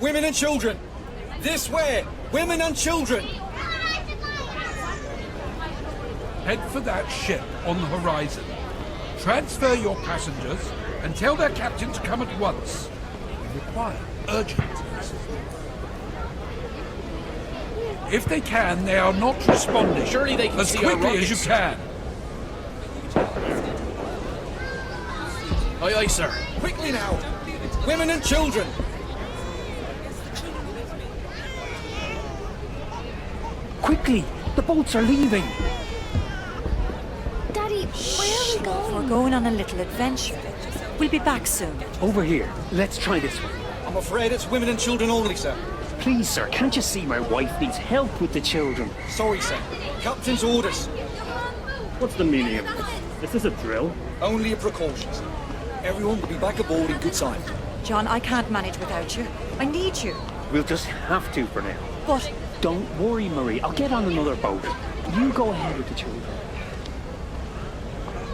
Women and children! This way! Women and children! Head for that ship on the horizon. Transfer your passengers and tell their captain to come at once. We require urgent assistance. If they can, they are not responding. Surely they can as see our quickly as you rockets. can. Aye, aye, sir. Quickly now! Women and children! Quickly! The boats are leaving! Daddy, where are we going? We're going on a little adventure. We'll be back soon. Over here. Let's try this one. I'm afraid it's women and children only, sir. Please, sir, can't you see my wife needs help with the children? Sorry, sir. Captain's orders. What's the meaning of this? Is this a drill? Only a precaution, sir. Everyone will be back aboard in good time. John, I can't manage without you. I need you. We'll just have to for now. But Don't worry, Marie. I'll get on another boat. You go ahead with the children.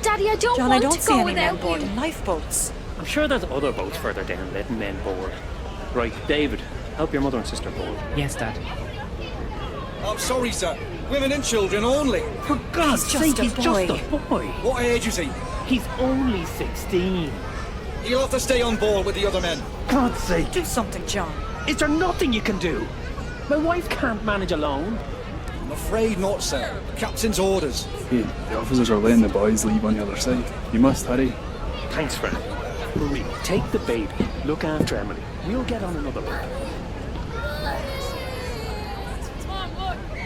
Daddy, I don't John, want I don't to see go any men without boarding you. lifeboats. I'm sure there's other boats further down letting men board. Right, David, help your mother and sister board. Yes, Dad. I'm sorry, sir. Women and children only. For God's just sake, a he's boy. just a boy. What age is he? He's only 16. He'll have to stay on board with the other men. God's sake. Do something, John. Is there nothing you can do? My wife can't manage alone. I'm afraid not, sir. Captain's orders. Hey, the officers are letting the boys leave on the other side. You must hurry. Thanks, friend. Marie, take the baby. Look after Emily. We'll get on another boat.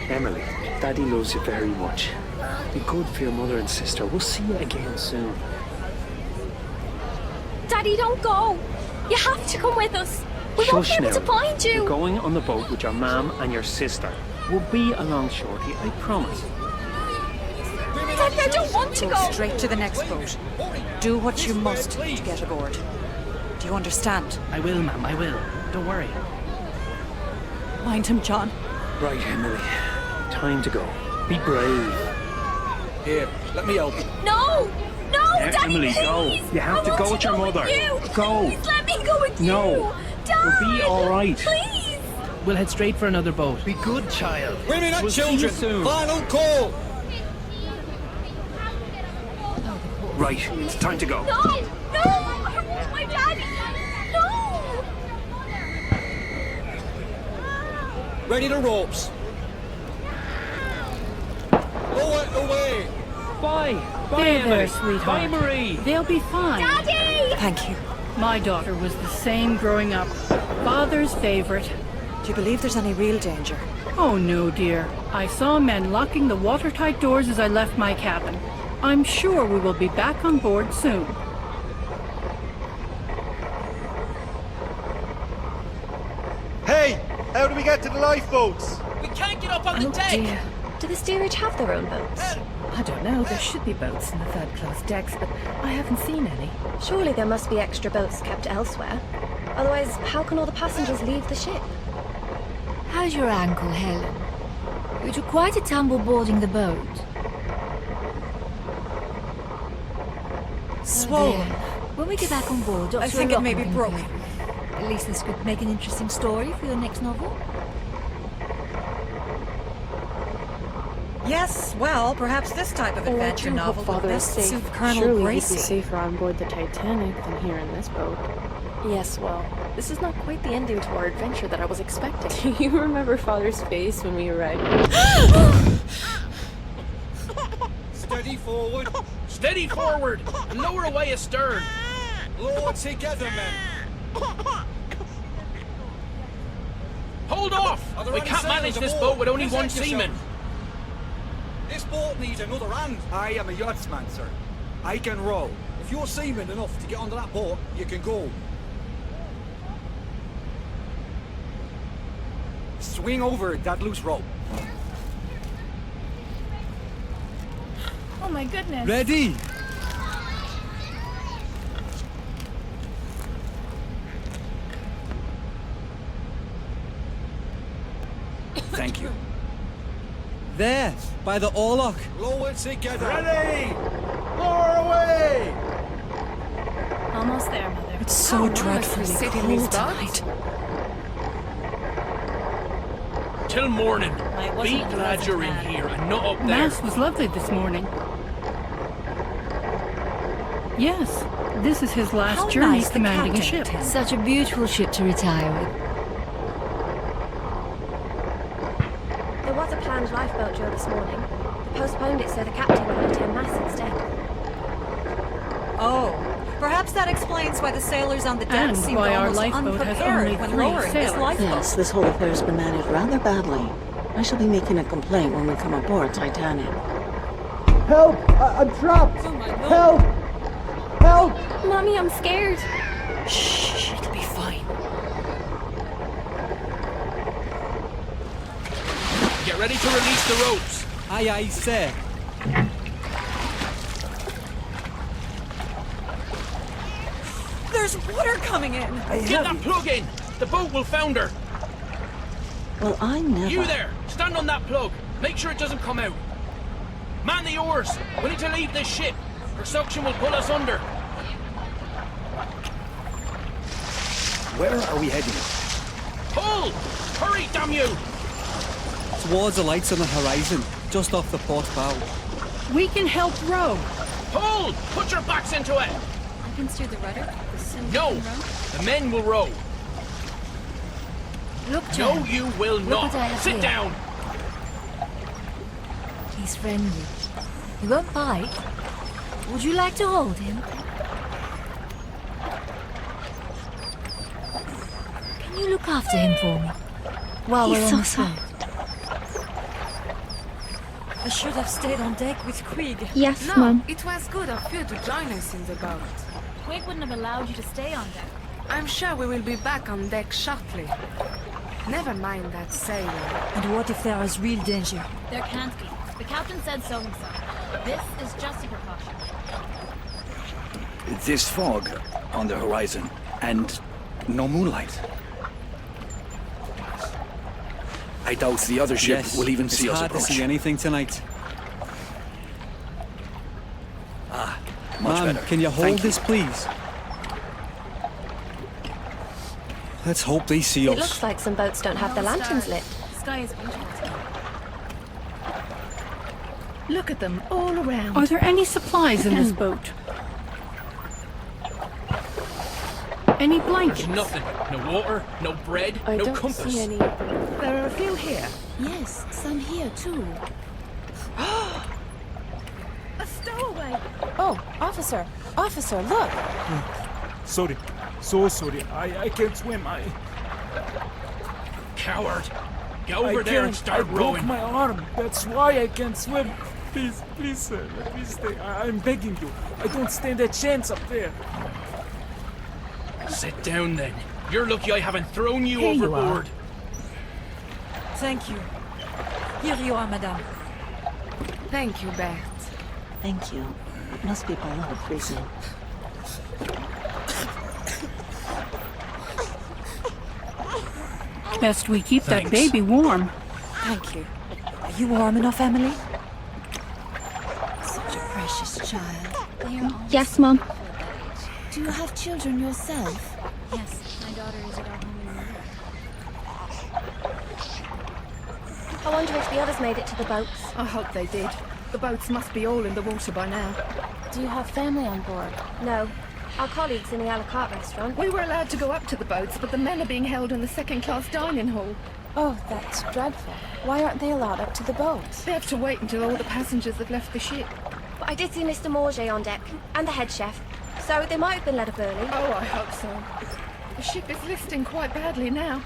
Emily, Daddy loves you very much. Be good for your mother and sister. We'll see you again soon. Daddy, don't go. You have to come with us. We won't be Shush able now. to find you. You're going on the boat with your mum and your sister. We'll be along shortly, I promise. Daddy, I don't want to Go go. straight to the next boat. Do what you must to get aboard. Do you understand? I will, ma'am, I will. Don't worry. Mind him, John. Right, Emily. Time to go. Be brave. Here, let me help you. No! No, Daddy, Emily, please! go. You have I to want go with your mother. You. Go. Please let me go with No. you. Dad, We'll be all right. Please. We'll head straight for another boat. Be good, child. Women and We'll see you children! soon. Final call! Right, it's time to go. No! No! I want my daddy! No! Ready to ropes. Lower it away! Bye. Bye, There, Emily. there, sweetheart. Bye, Marie. They'll be fine. Daddy! Thank you. My daughter was the same growing up. Father's favorite. Do you believe there's any real danger? Oh no, dear. I saw men locking the watertight doors as I left my cabin. I'm sure we will be back on board soon. Hey! How do we get to the lifeboats? We can't get up on the Oh deck! dear. Do the steerage have their own boats? I don't know. There should be boats in the third-class decks, but I haven't seen any. Surely there must be extra boats kept elsewhere. Otherwise, how can all the passengers leave the ship? How's your ankle, Helen? You took quite a tumble boarding the boat. Swollen. Dear. When we get back on board, Dr. I think it may be Locken broken. can- At least this could make an interesting story for your next novel. Yes, well, perhaps this type of adventure novel would best suit Colonel Surely Gracie. he'd be safer on board the Titanic than here in this boat. Yes, well, this is not quite the ending to our adventure that I was expecting. Do you remember Father's face when we arrived? Steady forward. Steady forward and lower away astern. Lower together, men. Hold off! Are there We any can't sailors manage this aboard? boat with only Present one yourself. seaman. This boat needs another hand. I am a yachtsman, sir. I can row. If you're seaman enough to get onto that boat, you can go. Swing over that loose rope. Oh my goodness. Ready? Thank you. There, by the oarlock. Lower together. Ready! Lower away! Almost there, Mother. It's so dreadfully cold tonight. Till morning. I Be wasn't a glad pleasant you're in man. here and not up there. Mass was lovely this morning. Yes, this is his last How journey nice the commanding a captain ship. attended. Such a beautiful ship to retire with. There was a planned lifeboat drill this morning. They postponed it so the captain could attend mass instead. Oh, perhaps that explains why the sailors on the deck And seemed why our almost lifeboat has unprepared only when 3 lowering this sailors. lifeboat. Yes, this whole affair's been managed rather badly. I shall be making a complaint when we come aboard Titanic. Help! I'm trapped! Help! Help! Mommy, I'm scared. Shh, it'll be fine. Get ready to release the ropes. Aye, aye, sir. There's water coming in. Get that plug in. The boat will founder. Well, I never... You there, stand on that plug. Make sure it doesn't come out. Man the oars. We need to leave this ship. Her suction will pull us under. Where are we heading? Pull! Hurry, damn you! Towards the lights on the horizon, just off the port bow. We can help row. Pull! Put your backs into it! I can steer the rudder. No! The men will row. Look, No, Jen. you will Look not. what I have Sit here. down. He's friendly. He won't bite. Would you like to hold him? Can you look after him for me? While He's we're so on the soft. boat? I should have stayed on deck with Krieg. Yes, Mum. It was good of you to join us in the boat. Quake wouldn't have allowed you to stay on deck. I'm sure we will be back on deck shortly. Never mind that sailor. And what if there is real danger? There can't be. The captain said so himself. This is just a precaution. This fog on the horizon and no moonlight. I doubt the other ship will even see us approach. It's hard to see anything tonight. Much Ma'am, better. can you hold Thank this, please? Let's hope they see It us. looks like some boats don't have their lanterns lit. The sky is beautiful. Look at them all around. Are there any supplies in this boat? Any blankets? There's nothing. No water, no bread, I no don't compass. see any. There are a few here. Yes, some here too. A stowaway. Oh, officer! Officer, look! Sorry. So sorry. I can't swim. Coward. Get over there and start I broke rowing. my arm. That's why I can't swim. Please, please, sir. Let me stay. I'm begging you. I don't stand a chance up there. Sit down then. You're lucky I haven't thrown you Here you overboard. Thank you. Here you are, madame. Thank you, Bert. Thank you. It must be below freezing. Best we keep Thanks. that baby warm. Thank you. Are you warm enough, Emily? Such a precious child. They are all Yes, Mum. at that age. Do you have children yourself? Yes, my daughter is at our home in New York. I wonder if the others made it to the boats. I hope they did. The boats must be all in the water by now. Do you have family on board? No. Our colleagues in the a la carte restaurant. We were allowed to go up to the boats, but the men are being held in the second-class dining hall. Oh, that's dreadful. Why aren't they allowed up to the boats? They have to wait until all the passengers have left the ship. But I did see Mr. Morget on deck, and the head chef. So they might have been let up early. Oh, I hope so. The ship is listing quite badly now.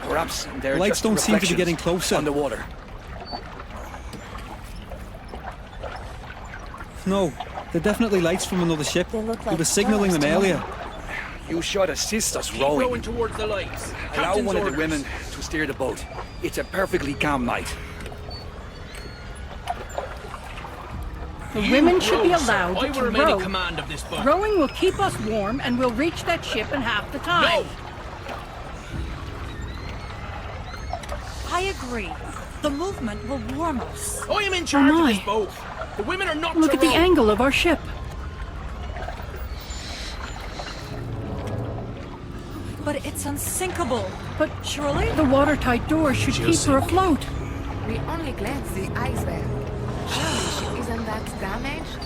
Perhaps they're Lights just don't seem to be reflections getting closer. on the water. No, they're definitely lights from another ship. They look We like were signaling them stars to me. earlier. You should assist us Keep rowing. rowing towards the lights. Allow Captain's one of the orders. women to steer the boat. It's a perfectly calm night. The You women should be row, sir. allowed I to will remain row. in command of this boat. Rowing will keep us warm, and we'll reach that ship in half the time. No! I agree. The movement will warm us. I am in charge Oh of my. this boat. The women are not Look to at the row. angle of our ship. But it's unsinkable. But surely the watertight doors should keep her afloat. We only glanced the iceberg. Surely she isn't that damaged?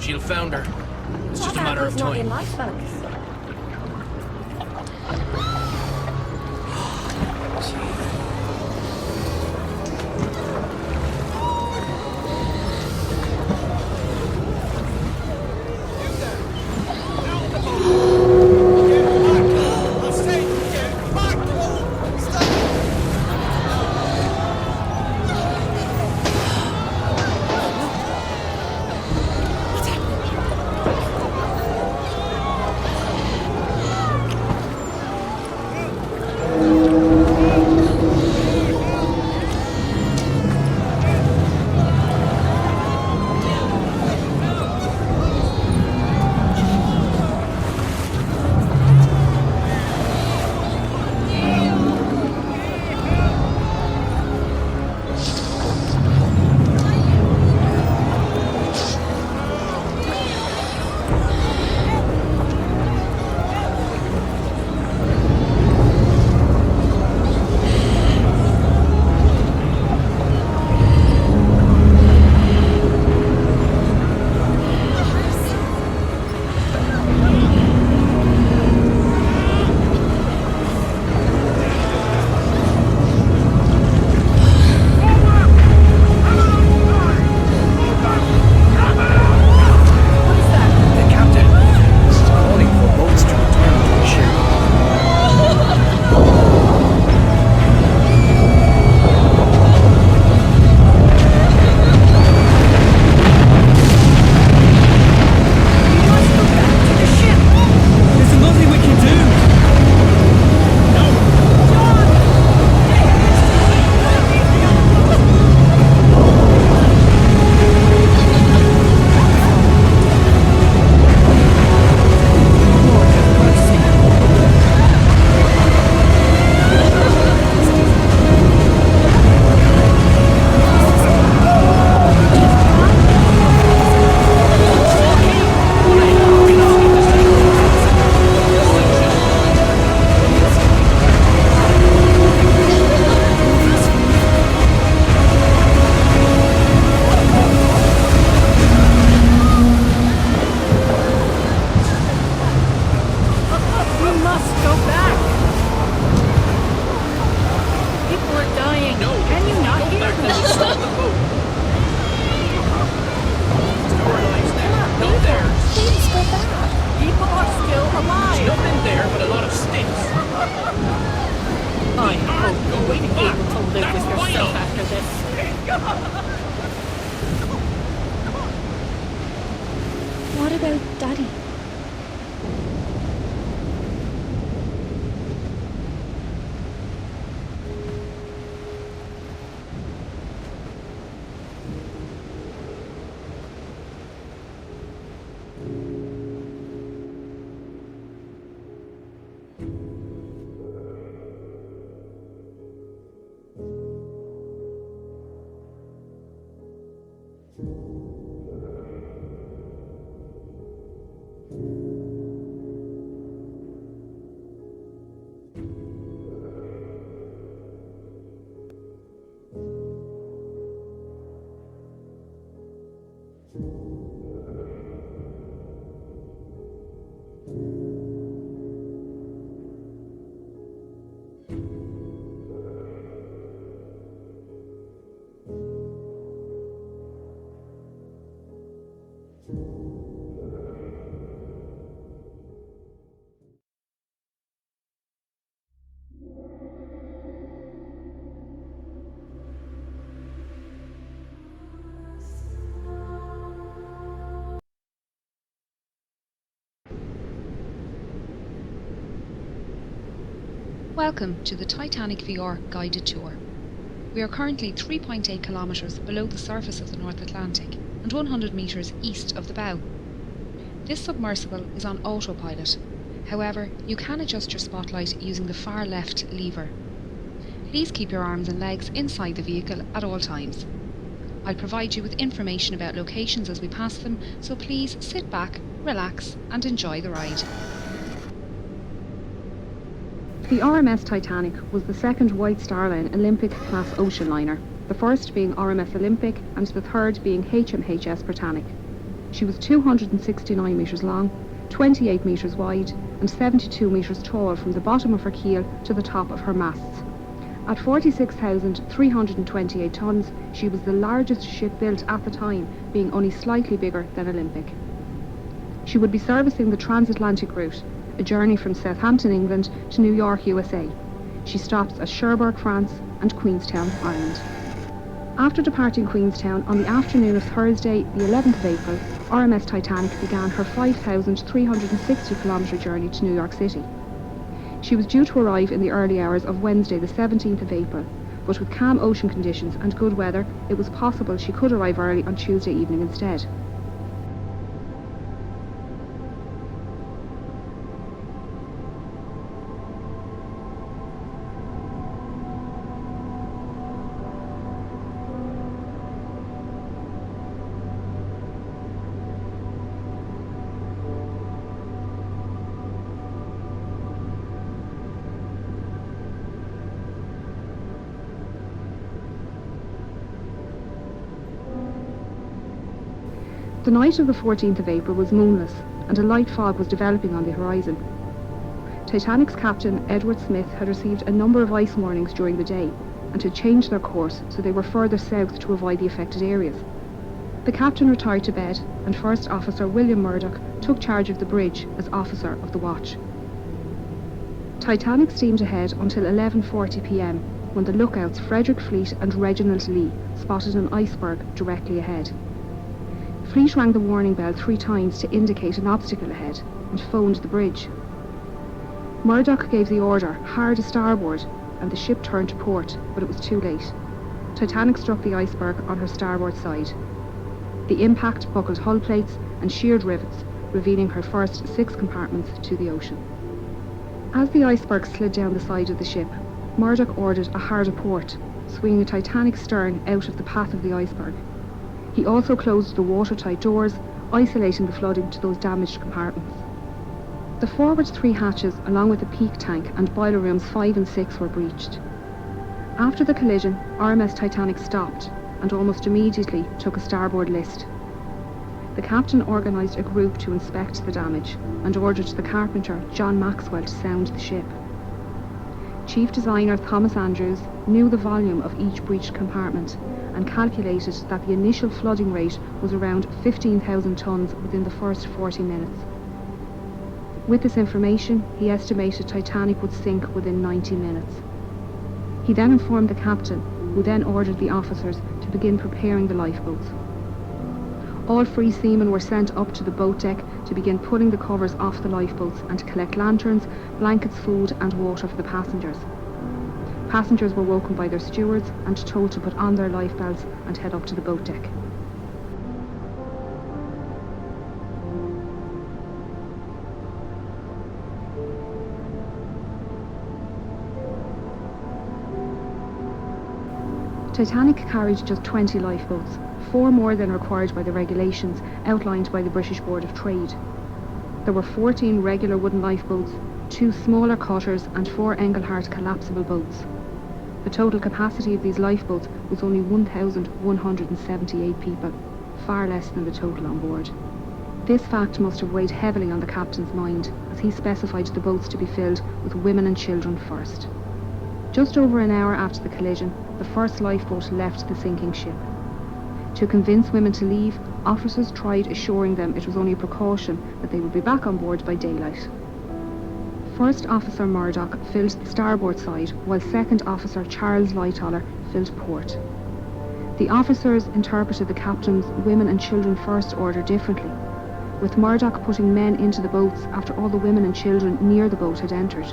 She'll founder. It's just a What matter of Apple's not in time. lifeboats? What about Daddy? Welcome to the Titanic VR guided tour. We are currently 3.8 kilometres below the surface of the North Atlantic and 100 metres east of the bow. This submersible is on autopilot. However, you can adjust your spotlight using the far left lever. Please keep your arms and legs inside the vehicle at all times. I'll provide you with information about locations as we pass them, so please sit back, relax and enjoy the ride. The RMS Titanic was the second White Star Line Olympic-class ocean liner, the first being RMS Olympic and the third being HMHS Britannic. She was 269 metres long, 28 metres wide and 72 metres tall from the bottom of her keel to the top of her masts. At 46,328 tonnes, she was the largest ship built at the time, being only slightly bigger than Olympic. She would be servicing the transatlantic route, a journey from Southampton, England to New York, USA. She stops at Cherbourg, France and Queenstown, Ireland. After departing Queenstown on the afternoon of Thursday, the 11th of April, RMS Titanic began her 5,360-kilometre journey to New York City. She was due to arrive in the early hours of Wednesday, the 17th of April, but with calm ocean conditions and good weather, it was possible she could arrive early on Tuesday evening instead. The night of the 14th of April was moonless and a light fog was developing on the horizon. Titanic's captain, Edward Smith, had received a number of ice warnings during the day and had changed their course so they were further south to avoid the affected areas. The captain retired to bed and First Officer William Murdoch took charge of the bridge as officer of the watch. Titanic steamed ahead until 11:40 p.m. when the lookouts Frederick Fleet and Reginald Lee spotted an iceberg directly ahead. Fleet rang the warning bell 3 times to indicate an obstacle ahead and phoned the bridge. Murdoch gave the order, hard to starboard, and the ship turned to port, but it was too late. Titanic struck the iceberg on her starboard side. The impact buckled hull plates and sheared rivets, revealing her first 6 compartments to the ocean. As the iceberg slid down the side of the ship, Murdoch ordered a harder port, swinging the Titanic's stern out of the path of the iceberg. He also closed the watertight doors, isolating the flooding to those damaged compartments. The forward 3 hatches, along with the peak tank and boiler rooms 5 and 6 were breached. After the collision, RMS Titanic stopped and almost immediately took a starboard list. The captain organised a group to inspect the damage and ordered the carpenter, John Maxwell, to sound the ship. Chief designer Thomas Andrews knew the volume of each breached compartment and calculated that the initial flooding rate was around 15,000 tonnes within the first 40 minutes. With this information, he estimated Titanic would sink within 90 minutes. He then informed the captain, who then ordered the officers to begin preparing the lifeboats. All free seamen were sent up to the boat deck to begin pulling the covers off the lifeboats and to collect lanterns, blankets, food and water for the passengers. Passengers were woken by their stewards and told to put on their life belts and head up to the boat deck. Titanic carried just 20 lifeboats, 4 more than required by the regulations outlined by the British Board of Trade. There were 14 regular wooden lifeboats, 2 smaller cutters and 4 Engelhart collapsible boats. The total capacity of these lifeboats was only 1,178 people, far less than the total on board. This fact must have weighed heavily on the captain's mind, as he specified the boats to be filled with women and children first. Just over an hour after the collision, the first lifeboat left the sinking ship. To convince women to leave, officers tried assuring them it was only a precaution, that they would be back on board by daylight. First Officer Murdoch filled the starboard side, while Second Officer Charles Lightoller filled port. The officers interpreted the captain's women and children first order differently, with Murdoch putting men into the boats after all the women and children near the boat had entered.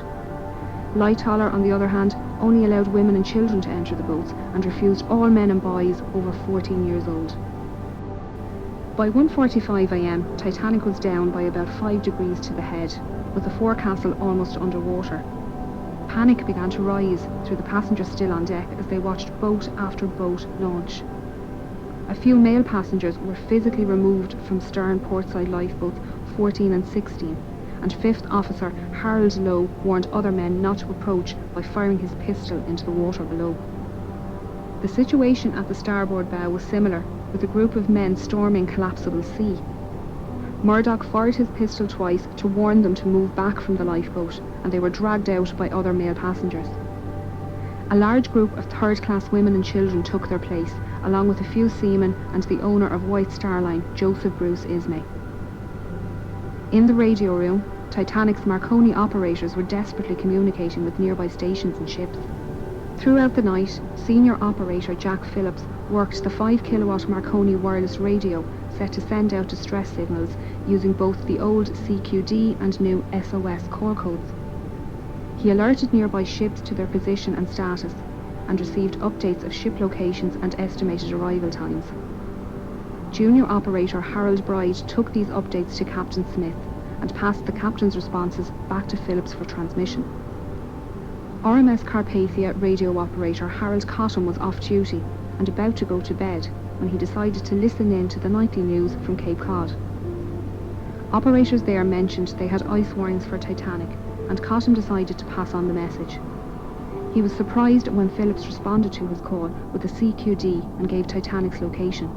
Lightoller, on the other hand, only allowed women and children to enter the boats and refused all men and boys over 14 years old. By 1:45 a.m, Titanic was down by about 5 degrees to the head, with the forecastle almost underwater. Panic began to rise through the passengers still on deck as they watched boat after boat launch. A few male passengers were physically removed from stern portside lifeboats 14 and 16, and 5th Officer Harold Lowe warned other men not to approach by firing his pistol into the water below. The situation at the starboard bow was similar, with a group of men storming collapsible sea. Murdoch fired his pistol twice to warn them to move back from the lifeboat, and they were dragged out by other male passengers. A large group of third-class women and children took their place, along with a few seamen and the owner of White Star Line, Joseph Bruce Ismay. In the radio room, Titanic's Marconi operators were desperately communicating with nearby stations and ships. Throughout the night, senior operator Jack Phillips worked the 5-kilowatt Marconi wireless radio set to send out distress signals using both the old CQD and new SOS call codes. He alerted nearby ships to their position and status, and received updates of ship locations and estimated arrival times. Junior operator Harold Bride took these updates to Captain Smith and passed the captain's responses back to Phillips for transmission. RMS Carpathia radio operator Harold Cotton was off duty and about to go to bed when he decided to listen in to the nightly news from Cape Cod. Operators there mentioned they had ice warnings for Titanic, and Cotton decided to pass on the message. He was surprised when Phillips responded to his call with a CQD and gave Titanic's location.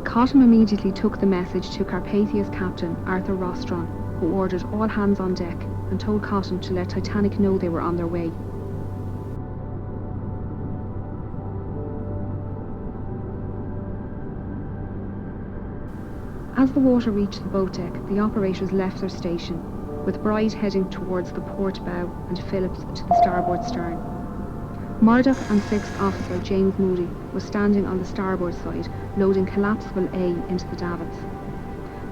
Cotton immediately took the message to Carpathia's captain, Arthur Rostron, who ordered all hands on deck and told Cotton to let Titanic know they were on their way. As the water reached the boat deck, the operators left their station, with Bride heading towards the port bow and Phillips to the starboard stern. Murdoch and 6th Officer James Moody was standing on the starboard side, loading collapsible A into the davits.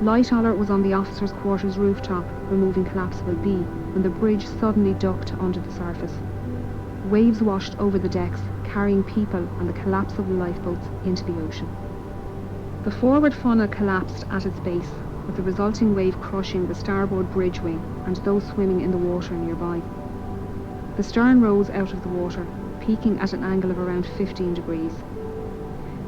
Lightoller was on the officers' quarters rooftop, removing collapsible B, when the bridge suddenly ducked under the surface. Waves washed over the decks, carrying people and the collapsible lifeboats into the ocean. The forward funnel collapsed at its base, with the resulting wave crushing the starboard bridge wing and those swimming in the water nearby. The stern rose out of the water, peaking at an angle of around 15 degrees.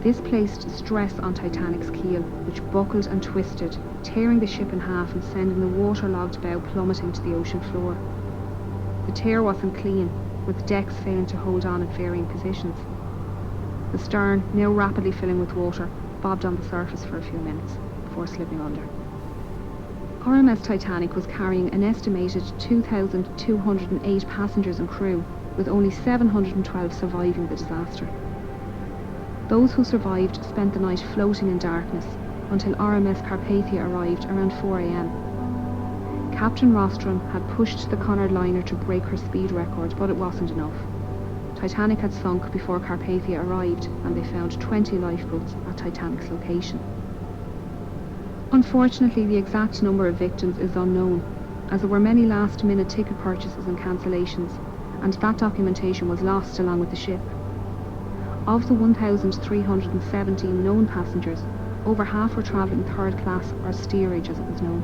This placed stress on Titanic's keel, which buckled and twisted, tearing the ship in half and sending the waterlogged bow plummeting to the ocean floor. The tear wasn't clean, with decks failing to hold on at varying positions. The stern, now rapidly filling with water, bobbed on the surface for a few minutes before slipping under. RMS Titanic was carrying an estimated 2,208 passengers and crew, with only 712 surviving the disaster. Those who survived spent the night floating in darkness until RMS Carpathia arrived around 4 a.m. Captain Rostron had pushed the Cunard liner to break her speed record, but it wasn't enough. Titanic had sunk before Carpathia arrived, and they found 20 lifeboats at Titanic's location. Unfortunately, the exact number of victims is unknown, as there were many last-minute ticket purchases and cancellations, and that documentation was lost along with the ship. Of the 1,317 known passengers, over half were travelling third class or steerage as it was known.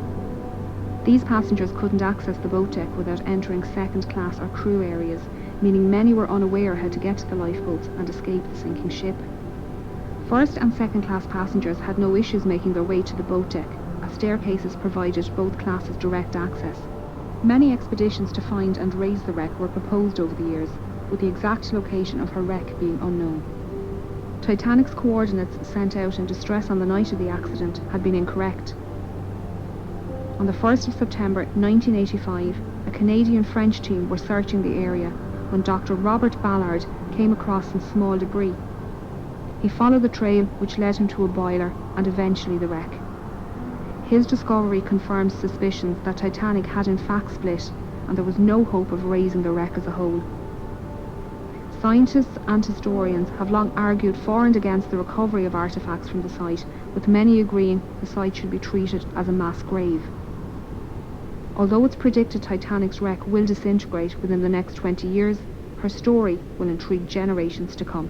These passengers couldn't access the boat deck without entering second class or crew areas, meaning many were unaware how to get to the lifeboats and escape the sinking ship. First and second class passengers had no issues making their way to the boat deck, as staircases provided both classes direct access. Many expeditions to find and raise the wreck were proposed over the years, with the exact location of her wreck being unknown. Titanic's coordinates sent out in distress on the night of the accident had been incorrect. On the 1st of September 1985, a Canadian-French team were searching the area when Dr. Robert Ballard came across some small debris. He followed the trail, which led him to a boiler and eventually the wreck. His discovery confirms suspicions that Titanic had in fact split, and there was no hope of raising the wreck as a whole. Scientists and historians have long argued for and against the recovery of artefacts from the site, with many agreeing the site should be treated as a mass grave. Although it's predicted Titanic's wreck will disintegrate within the next 20 years, her story will intrigue generations to come.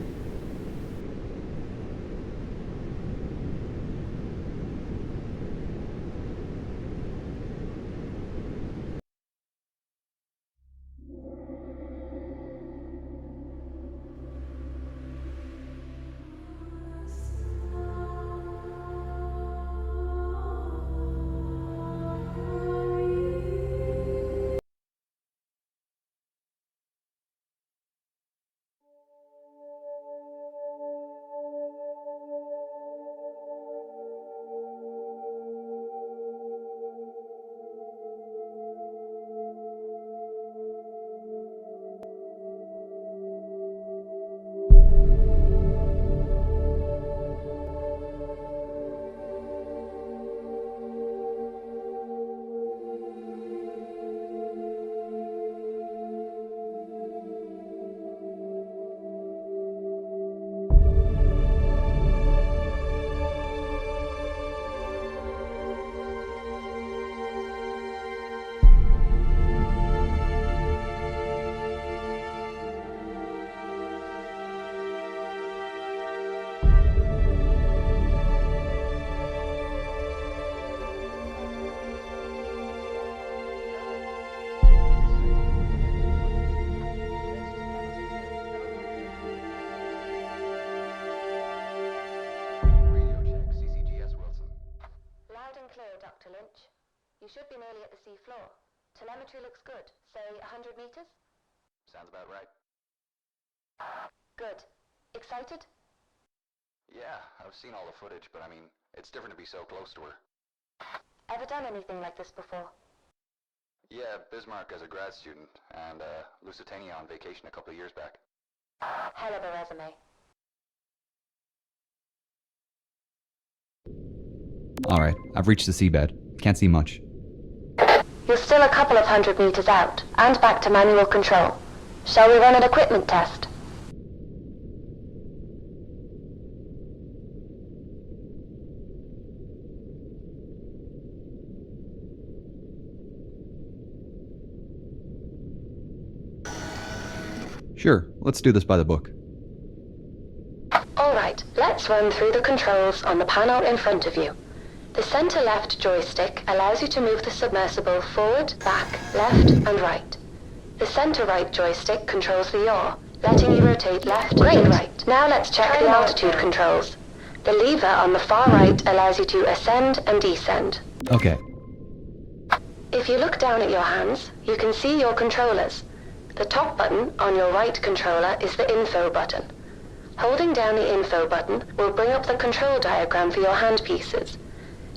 should be nearly at the sea floor. Telemetry looks good. Say 100 meters? Sounds about right. Good. Excited? Yeah, I've seen all the footage, but I mean, it's different to be so close to her. Ever done anything like this before? Yeah, Bismarck as a grad student, and Lusitania on vacation a couple of years back. Hell of a resume. Alright, I've reached the seabed. Can't see much. You're still a couple of 100 meters out, and back to manual control. Shall we run an equipment test? Sure, let's do this by the book. Alright, let's run through the controls on the panel in front of you. The center left joystick allows you to move the submersible forward, back, left, and right. The center right joystick controls the yaw, letting you rotate left and right. Now let's check the altitude controls. The lever on the far right allows you to ascend and descend. Okay. If you look down at your hands, you can see your controllers. The top button on your right controller is the info button. Holding down the info button will bring up the control diagram for your handpieces.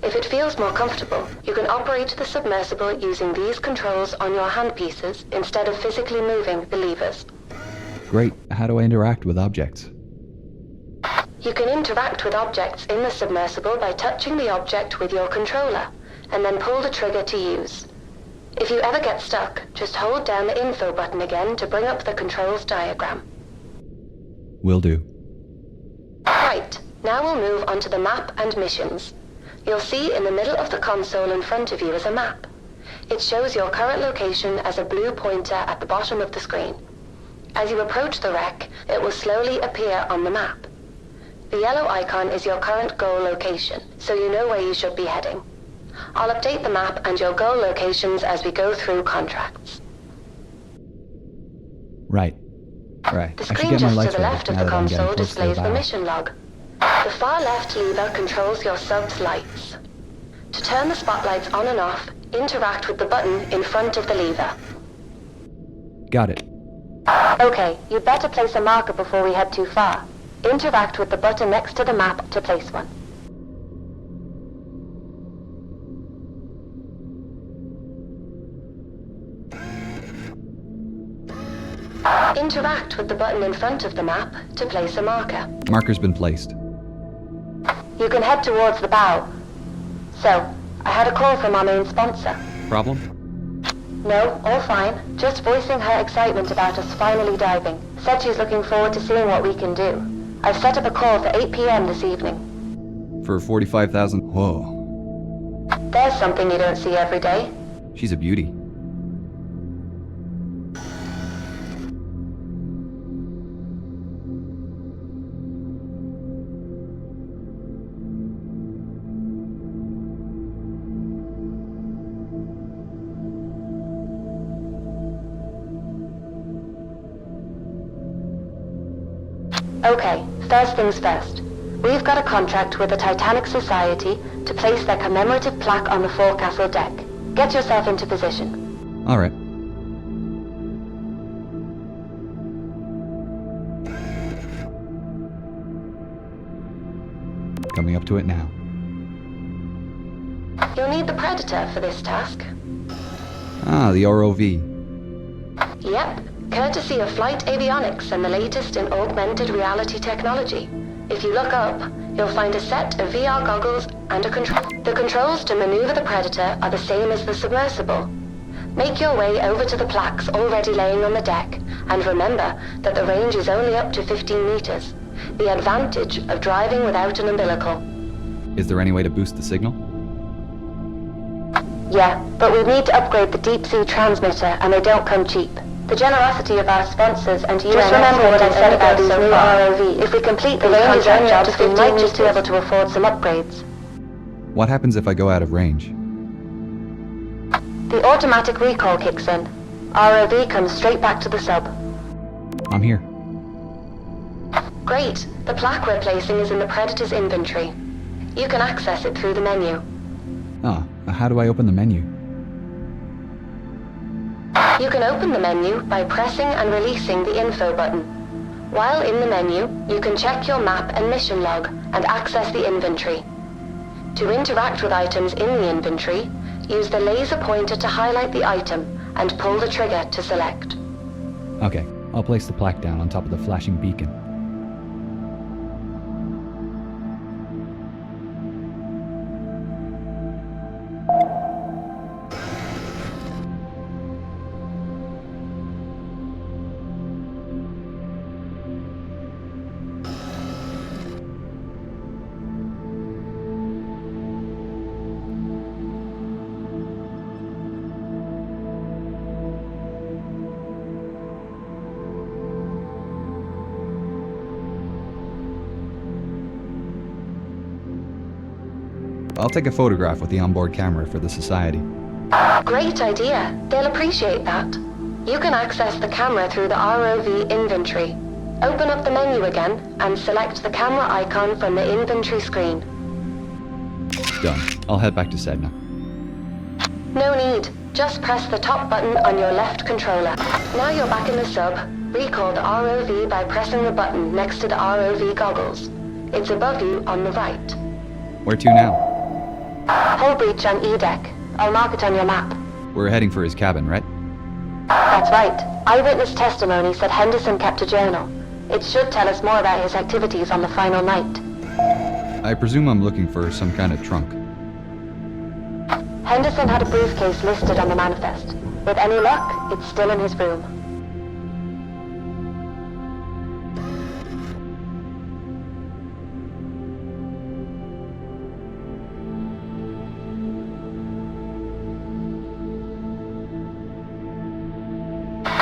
If it feels more comfortable, you can operate the submersible using these controls on your handpieces instead of physically moving the levers. Great. How do I interact with objects? You can interact with objects in the submersible by touching the object with your controller, and then pull the trigger to use. If you ever get stuck, just hold down the info button again to bring up the controls diagram. Will do. Right, now we'll move on to the map and missions. You'll see in the middle of the console in front of you is a map. It shows your current location as a blue pointer at the bottom of the screen. As you approach the wreck, it will slowly appear on the map. The yellow icon is your current goal location, so you know where you should be heading. I'll update the map and your goal locations as we go through contracts. Right. Right. The I should screen get my just lights to the ready left of now the that I'm getting console close to the displays the bow. mission log. The far left lever controls your sub's lights. To turn the spotlights on and off, interact with the button in front of the lever. Got it. Okay, you'd better place a marker before we head too far. Interact with the button next to the map to place one. Interact with the button in front of the map to place a marker. Marker's been placed. You can head towards the bow. So, I had a call from our main sponsor. Problem? No, all fine. Just voicing her excitement about us finally diving. Said she's looking forward to seeing what we can do. I've set up a call for 8 p.m. this evening. For 45,000. Whoa. There's something you don't see every day. She's a beauty. Okay, first things first. We've got a contract with the Titanic Society to place their commemorative plaque on the forecastle deck. Get yourself into position. Alright. Coming up to it now. You'll need the Predator for this task. Ah, the ROV. Yep, courtesy of Flight Avionics and the latest in augmented reality technology. If you look up, you'll find a set of VR goggles and a control. The controls to maneuver the Predator are the same as the submersible. Make your way over to the plaques already laying on the deck, and remember that the range is only up to 15 meters. The advantage of driving without an umbilical. Is there any way to boost the signal? Yeah, but we need to upgrade the deep-sea transmitter, and they don't come cheap. The generosity of our sponsors and you just remember what I said about these new ROV. If we complete the range is only up to 15 meters, we might just be able to afford some upgrades. What happens if I go out of range? The automatic recall kicks in. ROV comes straight back to the sub. I'm here. Great. The plaque we're placing is in the Predator's inventory. You can access it through the menu. Ah, how do I open the menu? You can open the menu by pressing and releasing the info button. While in the menu, you can check your map and mission log and access the inventory. To interact with items in the inventory, use the laser pointer to highlight the item and pull the trigger to select. Okay, I'll place the plaque down on top of the flashing beacon. I'll take a photograph with the onboard camera for the Society. Great idea. They'll appreciate that. You can access the camera through the ROV inventory. Open up the menu again and select the camera icon from the inventory screen. Done. I'll head back to Sedna. No need. Just press the top button on your left controller. Now you're back in the sub. Recall the ROV by pressing the button next to the ROV goggles. It's above you on the right. Where to now? Hull breach on E-deck. I'll mark it on your map. We're heading for his cabin, right? That's right. Eyewitness testimony said Henderson kept a journal. It should tell us more about his activities on the final night. I presume I'm looking for some kind of trunk. Henderson had a briefcase listed on the manifest. With any luck, it's still in his room.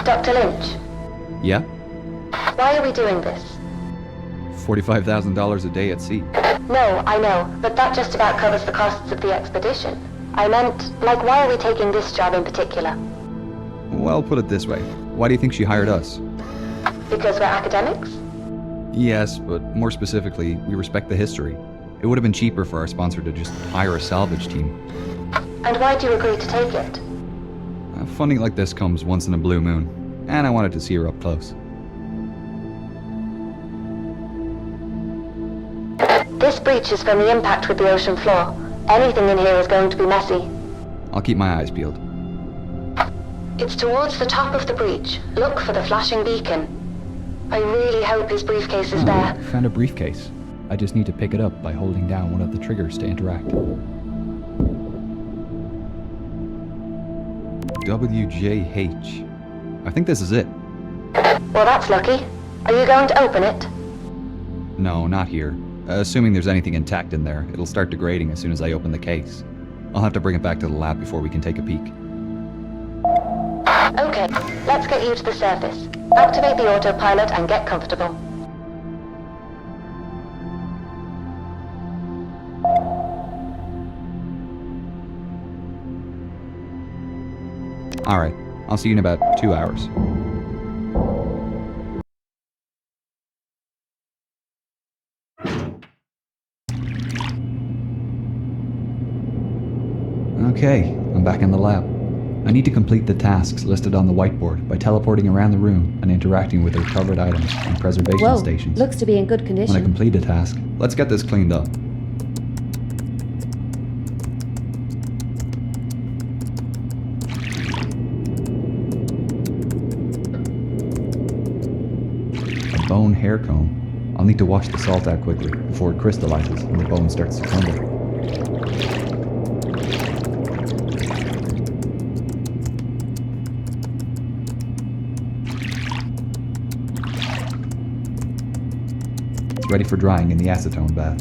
Dr. Lynch, Yeah? why are we doing this? $45,000 a day at sea. No, I know, but that just about covers the costs of the expedition. I meant, like, why are we taking this job in particular? Well, put it this way. Why do you think she hired us? Because we're academics? Yes, but more specifically, we respect the history. It would have been cheaper for our sponsor to just hire a salvage team. And why do you agree to take it? Funding like this comes once in a blue moon, and I wanted to see her up close. This breach is from the impact with the ocean floor. Anything in here is going to be messy. I'll keep my eyes peeled. It's towards the top of the breach. Look for the flashing beacon. I really hope his briefcase is there. Found a briefcase. I just need to pick it up by holding down one of the triggers to interact. WJH. I think this is it. Well, that's lucky. Are you going to open it? No, not here. Assuming there's anything intact in there, it'll start degrading as soon as I open the case. I'll have to bring it back to the lab before we can take a peek. Okay, let's get you to the surface. Activate the autopilot and get comfortable. Alright, I'll see you in about 2 hours. Okay, I'm back in the lab. I need to complete the tasks listed on the whiteboard by teleporting around the room and interacting with the recovered items and preservation stations. Looks to be in good condition. When I complete a task, let's get this cleaned up. A bone hair comb. I'll need to wash the salt out quickly before it crystallizes and the bone starts to crumble. It's ready for drying in the acetone bath.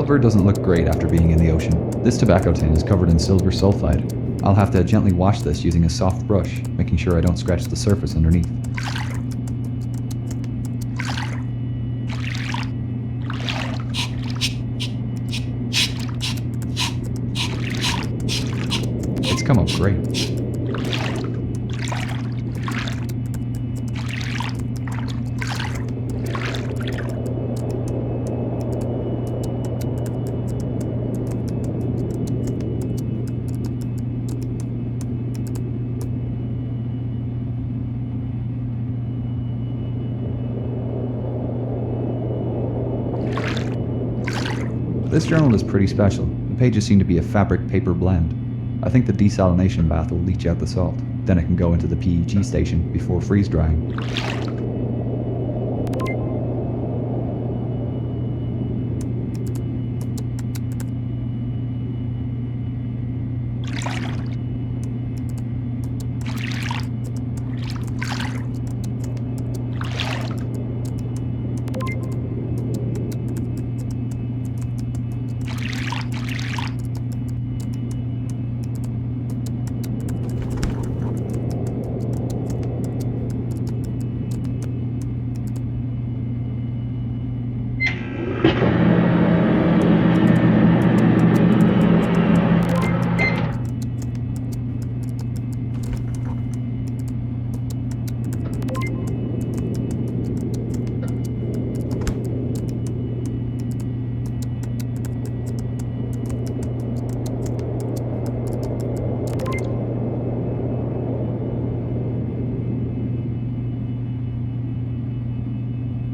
Silver doesn't look great after being in the ocean. This tobacco tin is covered in silver sulfide. I'll have to gently wash this using a soft brush, making sure I don't scratch the surface underneath. It's come up great. This journal is pretty special. The pages seem to be a fabric-paper blend. I think the desalination bath will leach out the salt. Then it can go into the PEG station before freeze-drying.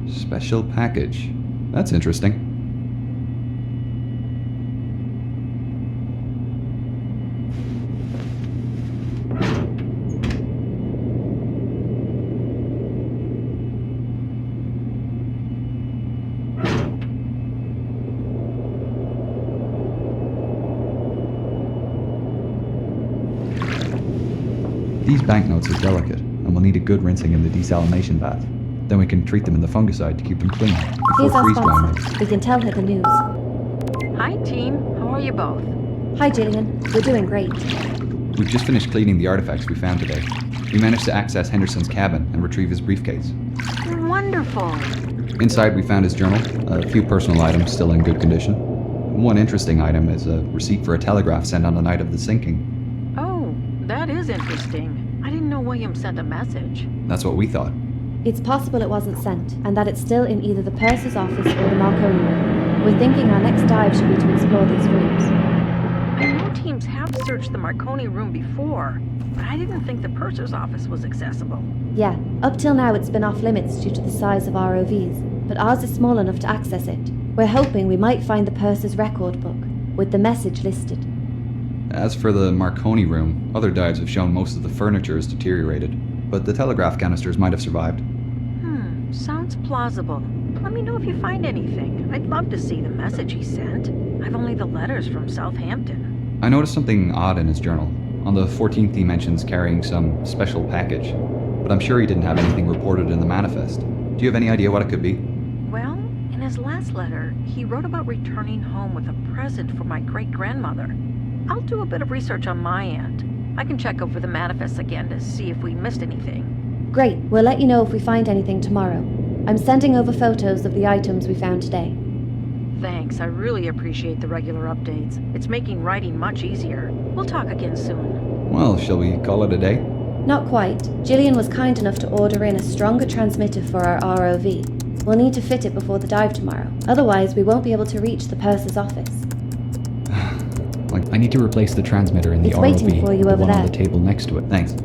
Special package. That's interesting. These banknotes are delicate and will need a good rinsing in the desalination bath. Then we can treat them in the fungicide to keep them clean Here's before our freeze-drying them. sponsor. We can tell her the news. Hi, team. How are you both? Hi, Gillian. We're doing great. We've just finished cleaning the artifacts we found today. We managed to access Henderson's cabin and retrieve his briefcase. Wonderful. Inside we found his journal, a few personal items still in good condition. One interesting item is a receipt for a telegraph sent on the night of the sinking. Oh, that is interesting. I didn't know William sent a message. That's what we thought. It's possible it wasn't sent, and that it's still in either the purser's office or the Marconi room. We're thinking our next dive should be to explore these rooms. I know teams have searched the Marconi room before, but I didn't think the purser's office was accessible. Yeah, up till now it's been off limits due to the size of ROVs, but ours is small enough to access it. We're hoping we might find the purser's record book, with the message listed. As for the Marconi room, other dives have shown most of the furniture is deteriorated, but the telegraph canisters might have survived. Sounds plausible. Let me know if you find anything. I'd love to see the message he sent. I've only the letters from Southampton. I noticed something odd in his journal. On the 14th he mentions carrying some special package, but I'm sure he didn't have anything reported in the manifest. Do you have any idea what it could be? Well, in his last letter, he wrote about returning home with a present for my great-grandmother. I'll do a bit of research on my end. I can check over the manifest again to see if we missed anything. Great, we'll let you know if we find anything tomorrow. I'm sending over photos of the items we found today. Thanks, I really appreciate the regular updates. It's making writing much easier. We'll talk again soon. Well, shall we call it a day? Not quite. Gillian was kind enough to order in a stronger transmitter for our ROV. We'll need to fit it before the dive tomorrow. Otherwise, we won't be able to reach the purser's office. I need to replace the transmitter in the It's ROV waiting for you with the over one on there. the table next to it. Thanks.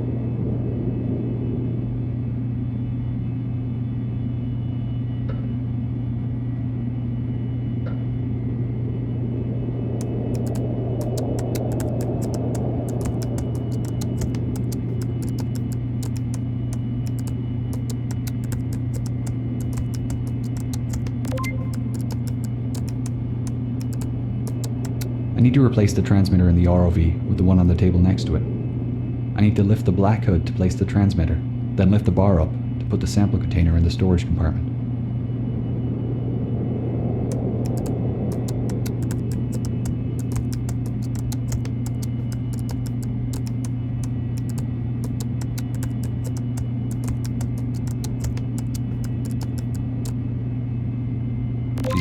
I need to replace the transmitter in the ROV with the one on the table next to it. I need to lift the black hood to place the transmitter, then lift the bar up to put the sample container in the storage compartment.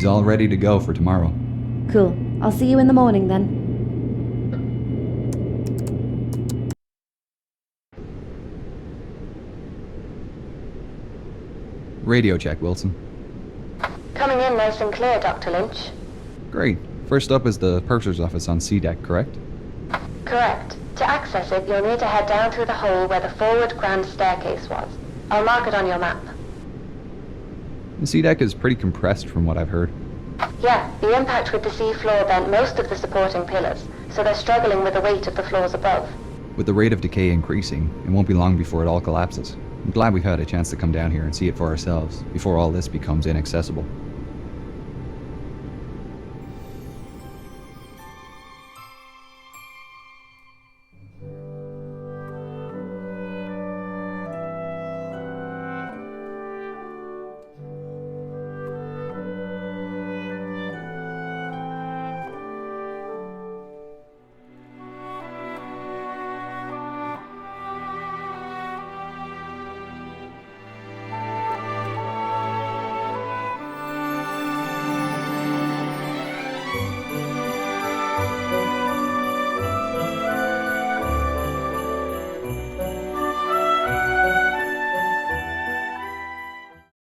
He's all ready to go for tomorrow. Cool. I'll see you in the morning then. Radio check, Wilson. Coming in nice and clear, Dr. Lynch. Great. First up is the purser's office on C deck, correct? Correct. To access it, you'll need to head down through the hole where the forward grand staircase was. I'll mark it on your map. The C deck is pretty compressed from what I've heard. Yeah, the impact with the sea floor bent most of the supporting pillars, so they're struggling with the weight of the floors above. With the rate of decay increasing, it won't be long before it all collapses. I'm glad we've had a chance to come down here and see it for ourselves, before all this becomes inaccessible.